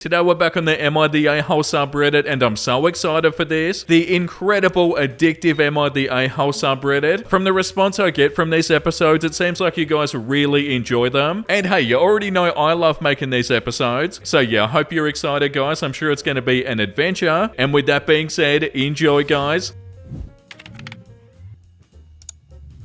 Today we're back on the Am I the A-hole subreddit, and I'm so excited for this. The incredible, addictive Am I the A-hole subreddit. From the response I get from these episodes, it seems like you guys really enjoy them. And hey, you already know I love making these episodes. So yeah, I hope you're excited, guys. I'm sure it's going to be an adventure. And with that being said, enjoy, guys.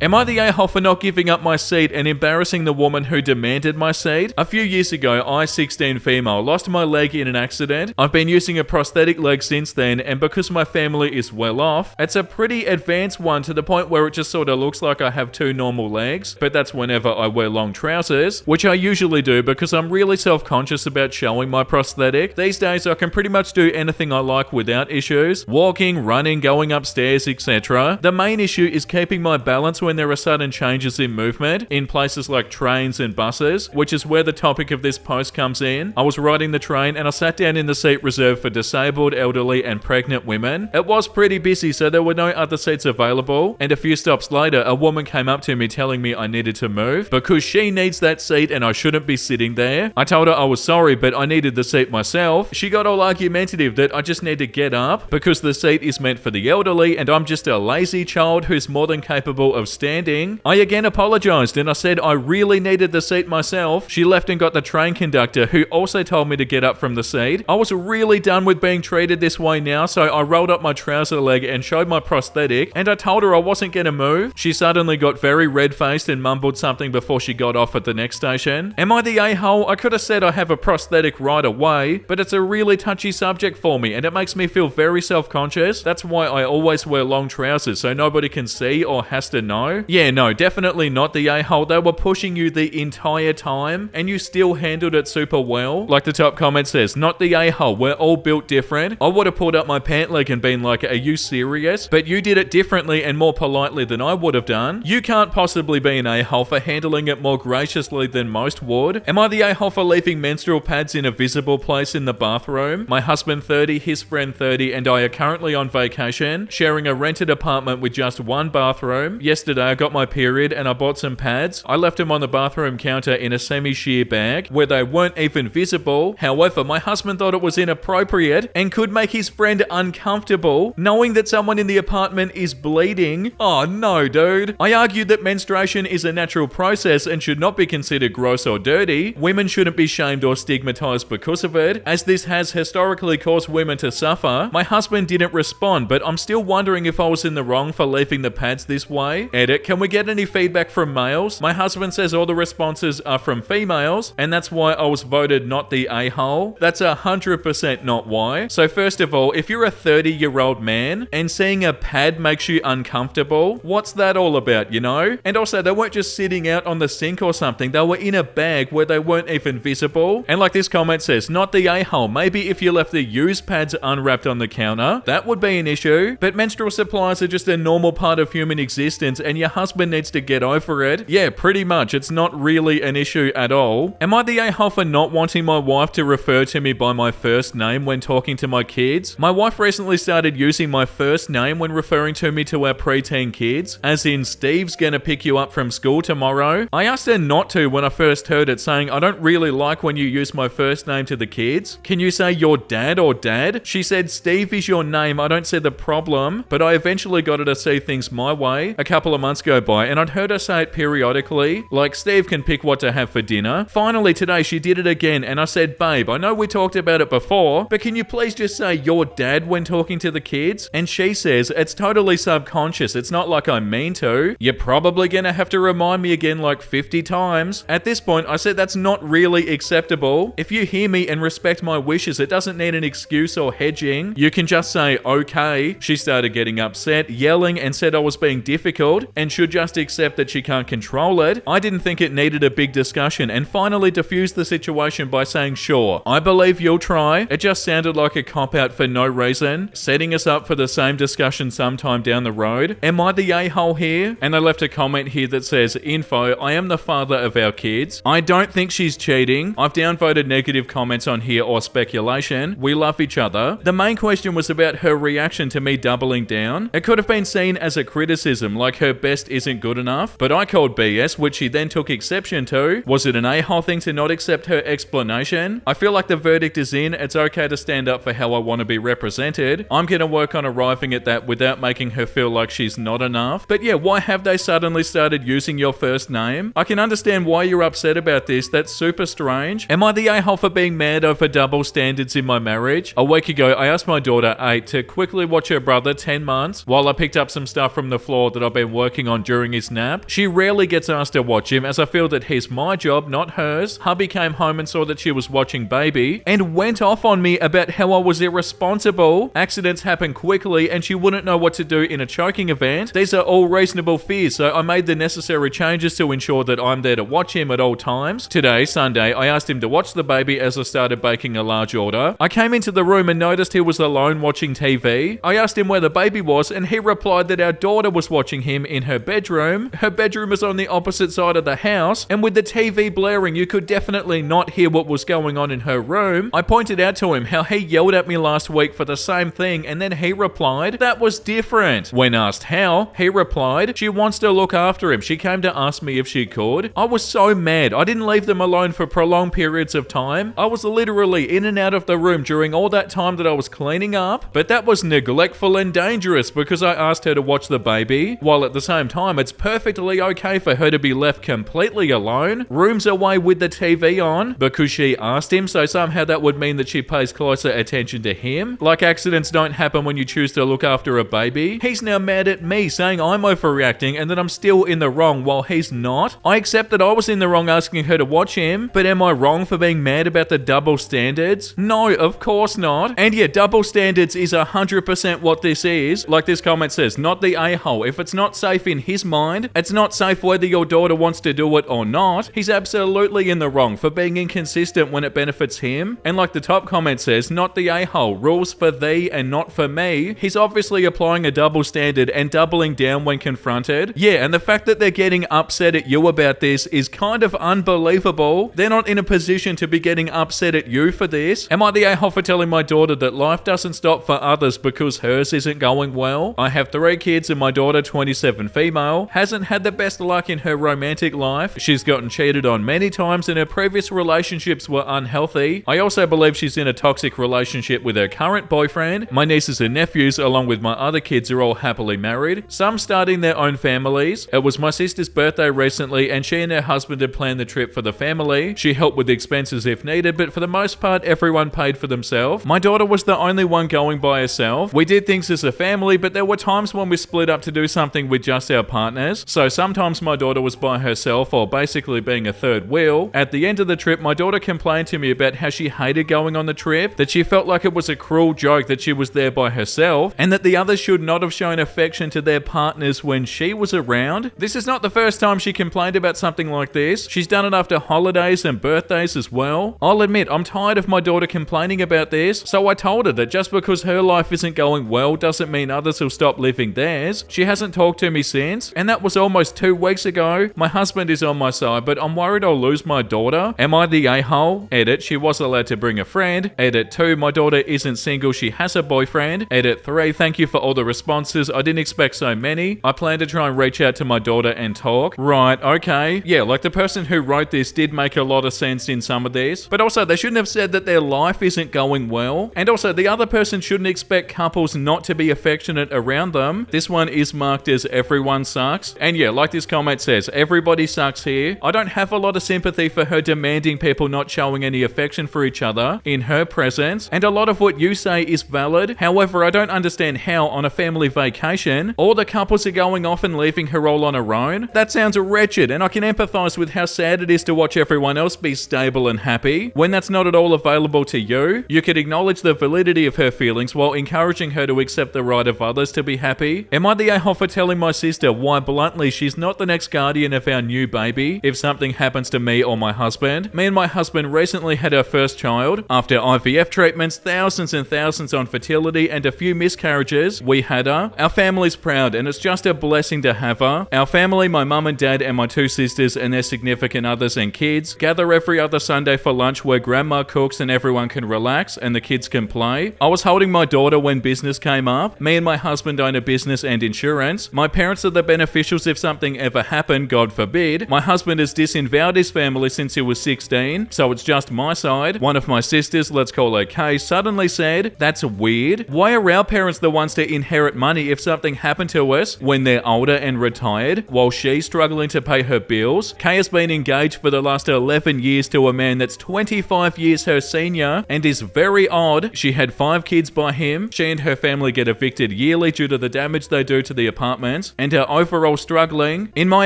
Am I the a-hole for not giving up my seat and embarrassing the woman who demanded my seat? A few years ago, I, 16 female, lost my leg in an accident. I've been using a prosthetic leg since then, and because my family is well off, it's a pretty advanced one to the point where it just sort of looks like I have two normal legs, but that's whenever I wear long trousers, which I usually do because I'm really self-conscious about showing my prosthetic. These days, I can pretty much do anything I like without issues. Walking, running, going upstairs, etc. The main issue is keeping my balance when there are sudden changes in movement in places like trains and buses, which is where the topic of this post comes in. I was riding the train and I sat down in the seat reserved for disabled, elderly and pregnant women. It was pretty busy, so there were no other seats available, and a few stops later a woman came up to me telling me I needed to move because she needs that seat and I shouldn't be sitting there. I told her I was sorry, but I needed the seat myself. She got all argumentative that I just need to get up because the seat is meant for the elderly and I'm just a lazy child who's more than capable of standing. I again apologized and I said I really needed the seat myself. She left and got the train conductor, who also told me to get up from the seat. I was really done with being treated this way now, so I rolled up my trouser leg and showed my prosthetic, and I told her I wasn't gonna move. She suddenly got very red-faced and mumbled something before she got off at the next station. Am I the a-hole? I could have said I have a prosthetic right away, but it's a really touchy subject for me and it makes me feel very self-conscious. That's why I always wear long trousers, so nobody can see or has to know. Yeah, no, definitely not the a-hole. They were pushing you the entire time and you still handled it super well. Like the top comment says, not the a-hole, we're all built different. I would have pulled up my pant leg and been like, are you serious? But you did it differently and more politely than I would have done. You can't possibly be an a-hole for handling it more graciously than most would. Am I the a-hole for leaving menstrual pads in a visible place in the bathroom? My husband 30, his friend 30, and I are currently on vacation, sharing a rented apartment with just one bathroom. Yesterday I got my period and I bought some pads. I left them on the bathroom counter in a semi-sheer bag where they weren't even visible. However, my husband thought it was inappropriate and could make his friend uncomfortable knowing that someone in the apartment is bleeding. Oh no, dude. I argued that menstruation is a natural process and should not be considered gross or dirty. Women shouldn't be shamed or stigmatized because of it, as this has historically caused women to suffer. My husband didn't respond, but I'm still wondering if I was in the wrong for leaving the pads this way. Edit, can we get any feedback from males? My husband says all the responses are from females, and that's why I was voted not the a-hole. That's 100% not why. So first of all, if you're a 30-year-old man and seeing a pad makes you uncomfortable, what's that all about, you know? And also, they weren't just sitting out on the sink or something, they were in a bag where they weren't even visible. And like this comment says, not the a-hole. Maybe if you left the used pads unwrapped on the counter, that would be an issue. But menstrual supplies are just a normal part of human existence and your husband needs to get over it. Yeah, pretty much. It's not really an issue at all. Am I the a-hole for not wanting my wife to refer to me by my first name when talking to my kids? My wife recently started using my first name when referring to me to our preteen kids, as in Steve's gonna pick you up from school tomorrow. I asked her not to when I first heard it, saying I don't really like when you use my first name to the kids. Can you say your dad or dad? She said Steve is your name, I don't see the problem, but I eventually got her to see things my way. A couple of months go by and I'd heard her say it periodically, like Steve can pick what to have for dinner. Finally today she did it again and I said, babe, I know we talked about it before, but can you please just say your dad when talking to the kids? And she says, it's totally subconscious, it's not like I mean to. You're probably gonna have to remind me again like 50 times. At this point I said that's not really acceptable. If you hear me and respect my wishes, it doesn't need an excuse or hedging. You can just say okay. She started getting upset, yelling, and said I was being difficult and should just accept that she can't control it. I didn't think it needed a big discussion and finally diffused the situation by saying, sure, I believe you'll try. It just sounded like a cop-out for no reason, setting us up for the same discussion sometime down the road. Am I the a-hole here? And I left a comment here that says, info, I am the father of our kids. I don't think she's cheating. I've downvoted negative comments on here or speculation. We love each other. The main question was about her reaction to me doubling down. It could have been seen as a criticism, like her best isn't good enough, but I called BS, which she then took exception to. Was it an a-hole thing to not accept her explanation? I feel like the verdict is in. It's okay to stand up for how I want to be represented. I'm gonna work on arriving at that without making her feel like she's not enough. But yeah, why have they suddenly started using your first name? I can understand why you're upset about this. That's super strange. Am I the a-hole for being mad over double standards in my marriage? A week ago, I asked my daughter, 8, to quickly watch her brother, 10 months, while I picked up some stuff from the floor that I've been working on during his nap. She rarely gets asked to watch him, as I feel that he's my job, not hers. Hubby came home and saw that she was watching baby and went off on me about how I was irresponsible. Accidents happen quickly and she wouldn't know what to do in a choking event. These are all reasonable fears, so I made the necessary changes to ensure that I'm there to watch him at all times. Today, Sunday, I asked him to watch the baby as I started baking a large order. I came into the room and noticed he was alone watching TV. I asked him where the baby was and he replied that our daughter was watching him in her bedroom. Her bedroom is on the opposite side of the house, and with the TV blaring, you could definitely not hear what was going on in her room. I pointed out to him how he yelled at me last week for the same thing, and then he replied that was different. When asked how, he replied, she wants to look after him. She came to ask me if she could. I was so mad. I didn't leave them alone for prolonged periods of time. I was literally in and out of the room during all that time that I was cleaning up, but that was neglectful and dangerous because I asked her to watch the baby, while at the same time it's perfectly okay for her to be left completely alone, rooms away with the TV on, because she asked him, so somehow that would mean that she pays closer attention to him. Like accidents don't happen when you choose to look after a baby. He's now mad at me, saying I'm overreacting and that I'm still in the wrong while he's not. I accept that I was in the wrong asking her to watch him, but am I wrong for being mad about the double standards? No, of course not. And yeah, double standards is 100% what this is. Like this comment says, not the a-hole. If it's not safe in his mind, it's not safe whether your daughter wants to do it or not. He's absolutely in the wrong for being inconsistent when it benefits him. And like the top comment says, not the a-hole. Rules for thee and not for me. He's obviously applying a double standard and doubling down when confronted. Yeah, and the fact that they're getting upset at you about this is kind of unbelievable. They're not in a position to be getting upset at you for this. Am I the a-hole for telling my daughter that life doesn't stop for others because hers isn't going well? I have 3 kids and my daughter, 27 female, hasn't had the best luck in her romantic life. She's gotten cheated on many times and her previous relationships were unhealthy. I also believe she's in a toxic relationship with her current boyfriend. My nieces and nephews, along with my other kids, are all happily married, some starting their own families. It was my sister's birthday recently and she and her husband had planned the trip for the family. She helped with the expenses if needed, but for the most part, everyone paid for themselves. My daughter was the only one going by herself. We did things as a family, but there were times when we split up to do something with just our partners. So sometimes my daughter was by herself or basically being a third wheel. At the end of the trip, my daughter complained to me about how she hated going on the trip, that she felt like it was a cruel joke that she was there by herself, and that the others should not have shown affection to their partners when she was around. This is not the first time she complained about something like this. She's done it after holidays and birthdays as well. I'll admit, I'm tired of my daughter complaining about this, so I told her that just because her life isn't going well doesn't mean others will stop living theirs. She hasn't talked to me since, and that was almost 2 weeks ago. My husband is on my side, but I'm worried I'll lose my daughter. Am I the a-hole? Edit, she was allowed to bring a friend. Edit 2, my daughter isn't single, she has a boyfriend. Edit 3, thank you for all the responses. I didn't expect so many. I plan to try and reach out to my daughter and talk. Right, okay. Yeah, like the person who wrote this did make a lot of sense in some of this, but also they shouldn't have said that their life isn't going well. And also the other person shouldn't expect couples not to be affectionate around them. This one is marked as everyone sucks. And yeah, like this comment says, everybody sucks here. I don't have a lot of sympathy for her demanding people not showing any affection for each other in her presence. And a lot of what you say is valid. However, I don't understand how on a family vacation, all the couples are going off and leaving her all on her own. That sounds wretched, and I can empathize with how sad it is to watch everyone else be stable and happy. When that's not at all available to you, you could acknowledge the validity of her feelings while encouraging her to accept the right of others to be happy. Am I the a-hole for telling my sister why bluntly she's not the next guardian of our new baby if something happens to me or my husband? Me and my husband recently had our first child. After IVF treatments, thousands and thousands on fertility, and a few miscarriages, we had her. Our family's proud, and it's just a blessing to have her. Our family, my mum and dad and my 2 sisters and their significant others and kids, gather every other Sunday for lunch where grandma cooks and everyone can relax and the kids can play. I was holding my daughter when business came up. Me and my husband own a business and insurance. My parents parents are the beneficials if something ever happened, God forbid. My husband has disavowed his family since he was 16, so it's just my side. One of my sisters, let's call her Kay, suddenly said, "That's weird. Why are our parents the ones to inherit money if something happened to us when they're older and retired, while she's struggling to pay her bills?" Kay has been engaged for the last 11 years to a man that's 25 years her senior and is very odd. She had 5 kids by him. She and her family get evicted yearly due to the damage they do to the apartments and are overall struggling. In my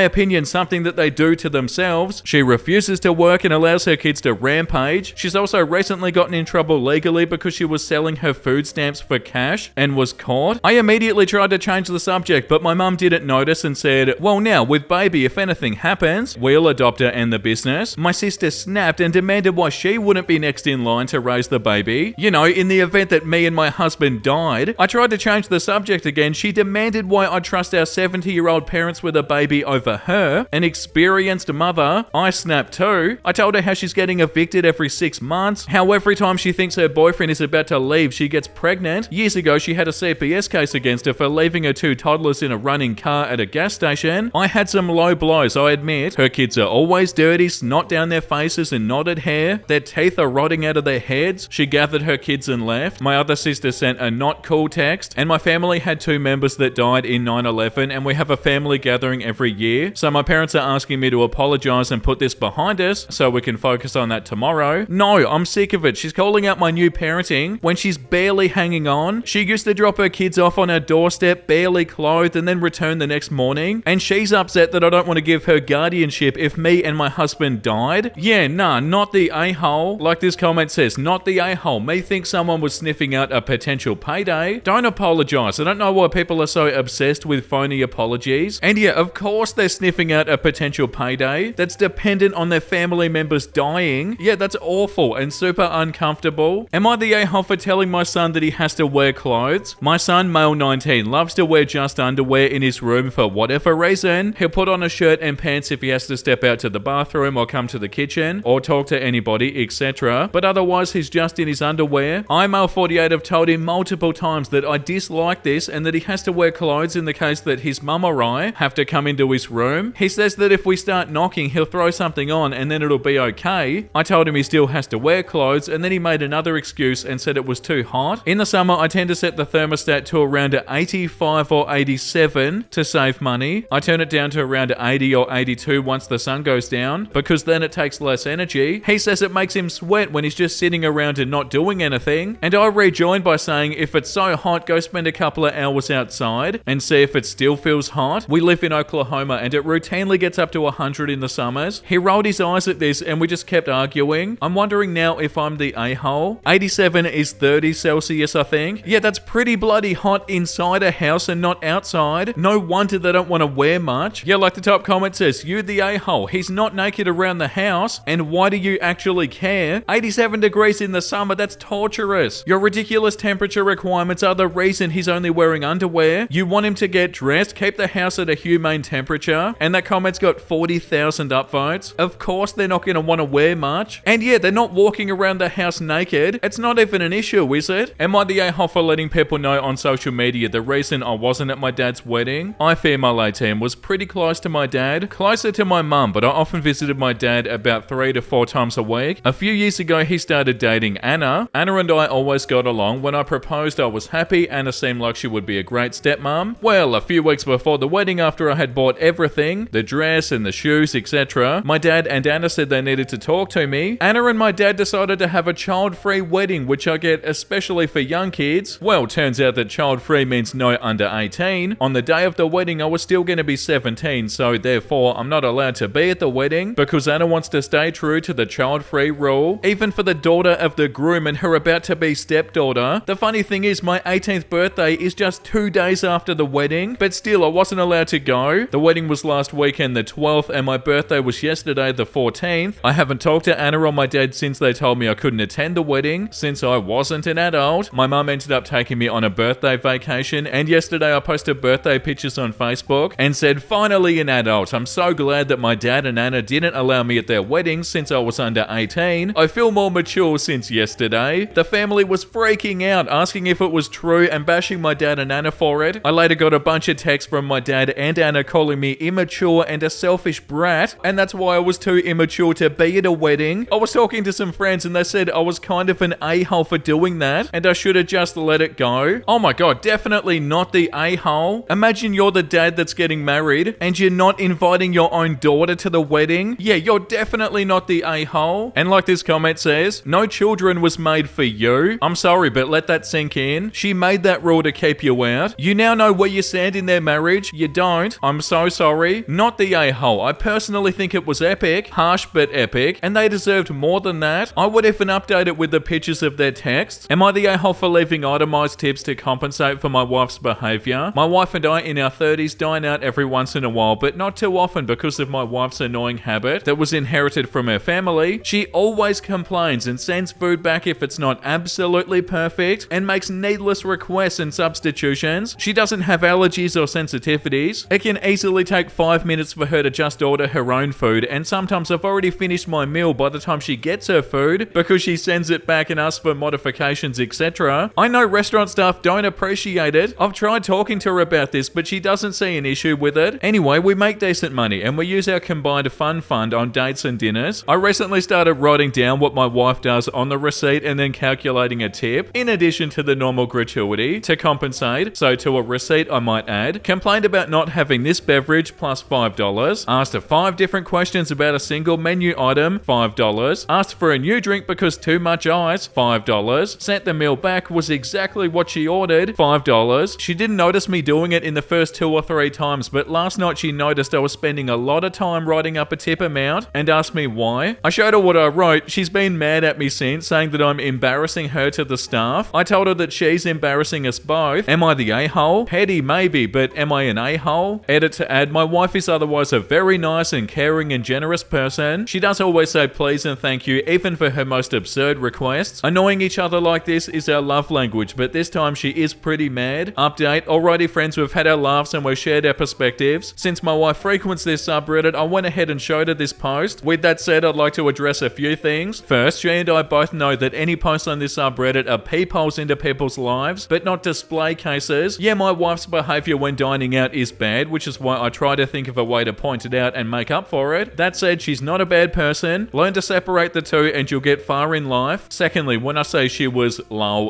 opinion, something that they do to themselves. She refuses to work and allows her kids to rampage. She's also recently gotten in trouble legally because she was selling her food stamps for cash and was caught. I immediately tried to change the subject, but my mum didn't notice and said, "Well, now with baby, if anything happens, we'll adopt her and the business." My sister snapped and demanded why she wouldn't be next in line to raise the baby. You know, in the event that me and my husband died. I tried to change the subject again. She demanded why I trust our 70-year-old parents with a baby over her, an experienced mother. I snapped too. I told her how she's getting evicted every 6 months, how every time she thinks her boyfriend is about to leave, she gets pregnant. Years ago, she had a CPS case against her for leaving her 2 toddlers in a running car at a gas station. I had some low blows, I admit. Her kids are always dirty, snot down their faces and knotted hair. Their teeth are rotting out of their heads. She gathered her kids and left. My other sister sent a not cool text, and my family had 2 members that died in 9/11, and we have a family gathering every year. So my parents are asking me to apologize and put this behind us so we can focus on that tomorrow. No, I'm sick of it. She's calling out my new parenting when she's barely hanging on. She used to drop her kids off on her doorstep, barely clothed, and then return the next morning. And she's upset that I don't want to give her guardianship if me and my husband died. Yeah, nah, not the a-hole. Like this comment says, not the a-hole. Me think someone was sniffing out a potential payday. Don't apologize. I don't know why people are so obsessed with phony apologies. And yeah, of course they're sniffing out a potential payday that's dependent on their family members dying. Yeah, that's awful and super uncomfortable. Am I the a-hole for telling my son that he has to wear clothes? My son, male 19, loves to wear just underwear in his room for whatever reason. He'll put on a shirt and pants if he has to step out to the bathroom or come to the kitchen or talk to anybody, etc. But otherwise, he's just in his underwear. I, male 48, have told him multiple times that I dislike this and that he has to wear clothes in the case that his mum or I have to come into his room. He says that if we start knocking, he'll throw something on and then it'll be okay. I told him he still has to wear clothes, and then he made another excuse and said it was too hot. In the summer, I tend to set the thermostat to around 85 or 87 to save money. I turn it down to around 80 or 82 once the sun goes down, because then it takes less energy. He says it makes him sweat when he's just sitting around and not doing anything, and I rejoin by saying if it's so hot, go spend a couple of hours outside and see if it still feels hot. We live in Oklahoma and it routinely gets up to 100 in the summers. He rolled his eyes at this and we just kept arguing. I'm wondering now if I'm the a-hole. 87 is 30 Celsius, I think. Yeah, that's pretty bloody hot inside a house and not outside. No wonder they don't want to wear much. Yeah, like the top comment says, you the a-hole. He's not naked around the house, and why do you actually care? 87 degrees in the summer, that's torturous. Your ridiculous temperature requirements are the reason he's only wearing underwear. You want him to get dressed, keep the house at a humane temperature, and that comment's got 40,000 upvotes. Of course they're not going to want to wear much. And yeah, they're not walking around the house naked. It's not even an issue, is it? Am I the a-hole for letting people know on social media the reason I wasn't at my dad's wedding? I, female 18, was pretty close to my dad, closer to my mum, but I often visited my dad about 3 to 4 times a week. A few years ago, he started dating Anna. Anna and I always got along. When I proposed, I was happy. Anna seemed like she would be a great stepmom. Well, a few weeks before the wedding, after I had bought everything, the dress and the shoes, etc., my dad and Anna said they needed to talk to me. Anna and my dad decided to have a child-free wedding, which I get especially for young kids. Well, turns out that child-free means no under 18. On the day of the wedding, I was still going to be 17, so therefore I'm not allowed to be at the wedding because Anna wants to stay true to the child-free rule, even for the daughter of the groom and her about-to-be stepdaughter. The funny thing is, my 18th birthday is just 2 days after the wedding, but still I wasn't allowed to go. The wedding was last weekend, the 12th, and my birthday was yesterday, the 14th. I haven't talked to Anna or my dad since they told me I couldn't attend the wedding, since I wasn't an adult. My mum ended up taking me on a birthday vacation, and yesterday I posted birthday pictures on Facebook and said, finally an adult. I'm so glad that my dad and Anna didn't allow me at their wedding since I was under 18. I feel more mature since yesterday. The family was freaking out, asking if it was true and bashing my dad and Anna for it. I later got a bunch of texts from my dad and Anna calling me immature and a selfish brat, and that's why I was too immature to be at a wedding. I was talking to some friends and they said I was kind of an a-hole for doing that, and I should have just let it go. Oh my god, definitely not the a-hole. Imagine you're the dad that's getting married and you're not inviting your own daughter to the wedding. Yeah, you're definitely not the a-hole. And like this comment says, no children was made for you. I'm sorry, but let that sink in. She made that rule to keep you out. You now know where you stand in their marriage. You don't. I'm so sorry. Not the a-hole. I personally think it was epic. Harsh but epic. And they deserved more than that. I would even update it with the pictures of their texts. Am I the a-hole for leaving itemized tips to compensate for my wife's behavior? My wife and I in our 30s dine out every once in a while, but not too often because of my wife's annoying habit that was inherited from her family. She always complains and sends food back if it's not absolutely perfect and makes needless requests and substitutions. She doesn't have allergies or sensitivities. It can easily take 5 minutes for her to just order her own food, and sometimes I've already finished my meal by the time she gets her food because she sends it back and asks for modifications, etc. I know restaurant staff don't appreciate it. I've tried talking to her about this, but she doesn't see an issue with it. Anyway, we make decent money and we use our combined fun fund on dates and dinners. I recently started writing down what my wife does on the receipt and then calculating a tip, in addition to the normal gratuity, to compensate. So to a receipt I might add, complained about not having this beverage plus $5, asked her 5 different questions about a single menu item, $5, asked for a new drink because too much ice, $5, sent the meal back, was exactly what she ordered, $5. She didn't notice me doing it in the first 2 or 3 times, but last night she noticed I was spending a lot of time writing up a tip amount and asked me why. I showed her what I wrote. She's been mad at me since, saying that I'm embarrassing her to the staff. I told her that she's embarrassing us both. Am I the a-hole? Petty maybe, but am I an a-hole? Edit to add, my wife is otherwise a very nice and caring and generous person. She does always say please and thank you, even for her most absurd requests. Annoying each other like this is our love language, but this time she is pretty mad. Update, alrighty friends, we've had our laughs and we've shared our perspectives. Since my wife frequents this subreddit, I went ahead and showed her this post. With that said, I'd like to address a few things. First, she and I both know that any posts on this subreddit are peepholes into people's lives, but not display cases. Yeah, my wife's behavior when dining out is bad, which is why I try to think of a way to point it out and make up for it. That said, she's not a bad person. Learn to separate the two and you'll get far in life. Secondly, when I say she was,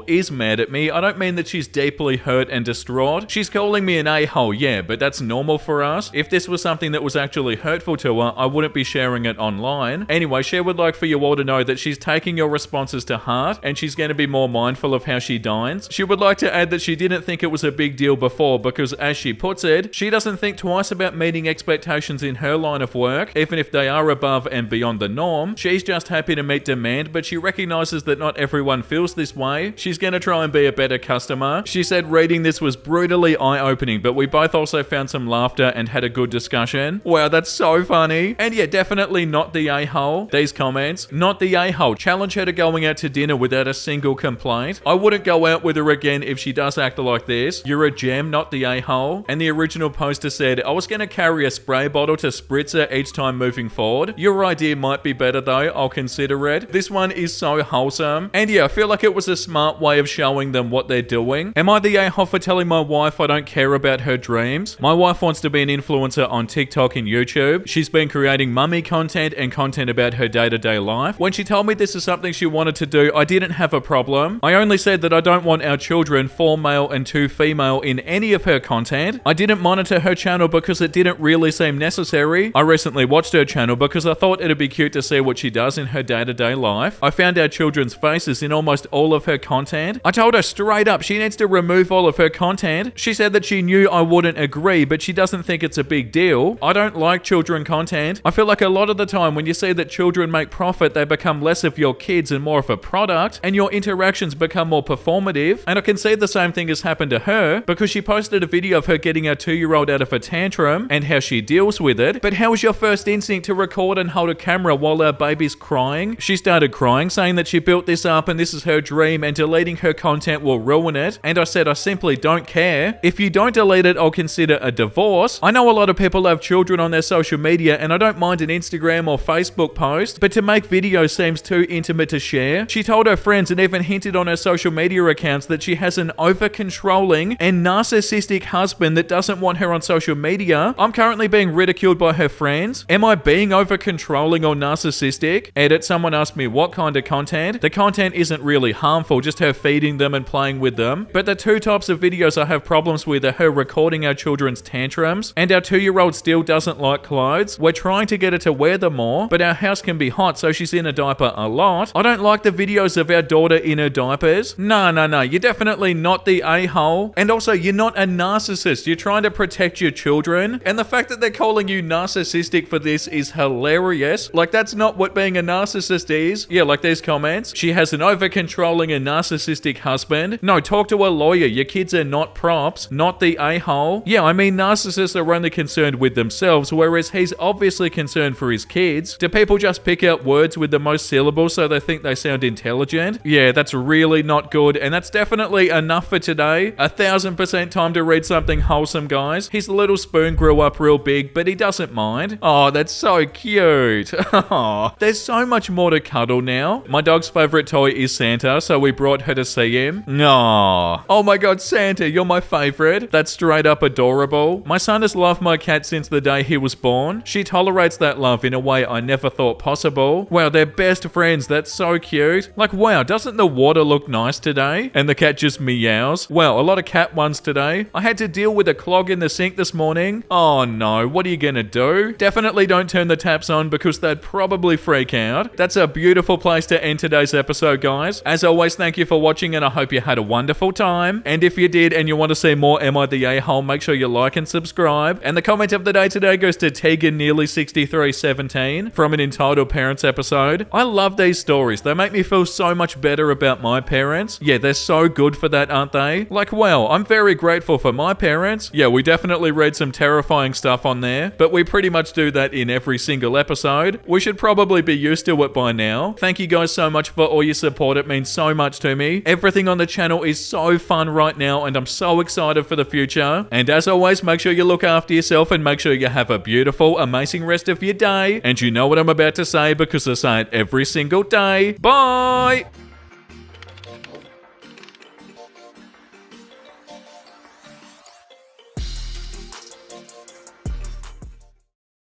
is mad at me, I don't mean that she's deeply hurt and distraught. She's calling me an a-hole, yeah, but that's normal for us. If this was something that was actually hurtful to her, I wouldn't be sharing it online. Anyway, she would like for you all to know that she's taking your responses to heart and she's going to be more mindful of how she dines. She would like to add that she didn't think it was a big deal before because, as she puts it, she doesn't think twice about meeting expectations in her line of work, even if they are above and beyond the norm. She's just happy to meet demand, but she recognizes that not everyone feels this way. She's going to try and be a better customer. She said reading this was brutally eye-opening, but we both also found some laughter and had a good discussion. Wow, that's so funny. And yeah, definitely not the a-hole. These comments, not the a-hole. Challenge her to going out to dinner without a single complaint. I wouldn't go out with her again if she does act like this. You're a gem, not the a-hole. And the original poster said, I was going to carry a spray bottle to spritz her each time moving forward. Your idea might be better though, I'll consider it. This one is so wholesome. And yeah, I feel like it was a smart way of showing them what they're doing. Am I the a-hole for telling my wife I don't care about her dreams? My wife wants to be an influencer on TikTok and YouTube. She's been creating mummy content and content about her day-to-day life. When she told me this is something she wanted to do, I didn't have a problem. I only said that I don't want our children, 4 male and 2 female, in any of her content. I didn't monitor her channel because it didn't really seem necessary. I recently watched her channel because I thought it'd be cute to see what she does in her day-to-day life. I found our children's faces in almost all of her content. I told her straight up she needs to remove all of her content. She said that she knew I wouldn't agree, but she doesn't think it's a big deal. I don't like children content. I feel like a lot of the time when you see that children make profit, they become less of your kids and more of a product, and your interactions become more performative. And I can see the same thing has happened to her because she posted a video of her getting her 2-year-old out of a tantrum and how she deals with it. But how is your first instinct to record and hold a camera while our baby's crying? She started crying, saying that she built this up and this is her dream and deleting her content will ruin it. And I said I simply don't care. If you don't delete it, I'll consider a divorce. I know a lot of people have children on their social media and I don't mind an Instagram or Facebook post, but to make videos seems too intimate to share. She told her friends and even hinted on her social media accounts that she has an over-controlling and narcissistic husband husband that doesn't want her on social media? I'm currently being ridiculed by her friends. Am I being over controlling or narcissistic? Edit, someone asked me what kind of content. The content isn't really harmful, just her feeding them and playing with them. But the two types of videos I have problems with are her recording our children's tantrums, and our 2-year-old still doesn't like clothes. We're trying to get her to wear them more, but our house can be hot, so she's in a diaper a lot. I don't like the videos of our daughter in her diapers. No, you're definitely not the a-hole. And also, you're not a narcissist. You're trying to protect your children. And the fact that they're calling you narcissistic for this is hilarious. Like, that's not what being a narcissist is. Yeah, like these comments. She has an over-controlling and narcissistic husband. No, talk to a lawyer. Your kids are not props, not the a-hole. Yeah, I mean, narcissists are only concerned with themselves, whereas he's obviously concerned for his kids. Do people just pick out words with the most syllables so they think they sound intelligent? Yeah, that's really not good, and that's definitely enough for today. 1000% time to read something wholesome, guys. His little spoon grew up real big, but he doesn't mind. Oh, that's so cute. Oh, there's so much more to cuddle now. My dog's favorite toy is Santa, so we brought her to see him. Aww. Oh my god, Santa, you're my favorite. That's straight up adorable. My son has loved my cat since the day he was born. She tolerates that love in a way I never thought possible. Wow, they're best friends. That's so cute. Like, wow, doesn't the water look nice today? And the cat just meows. Wow, a lot of cat ones today. I had to deal with a clog in the sink this morning. Oh no, what are you gonna do? Definitely don't turn the taps on because they'd probably freak out. That's a beautiful place to end today's episode, guys. As always, thank you for watching and I hope you had a wonderful time. And if you did and you want to see more Am I the A-hole, make sure you like and subscribe. And the comment of the day today goes to Tegan Nearly 6317 from an Entitled Parents episode. I love these stories. They make me feel so much better about my parents. Yeah, they're so good for that, aren't they? Like, wow, I'm very grateful for my parents. Yeah, we definitely read some terrifying stuff on there, but we pretty much do that in every single episode. We should probably be used to it by now. Thank you guys so much for all your support. It means so much to me. Everything on the channel is so fun right now and I'm so excited for the future. And as always, make sure you look after yourself and make sure you have a beautiful, amazing rest of your day. And you know what I'm about to say because I say it every single day. Bye!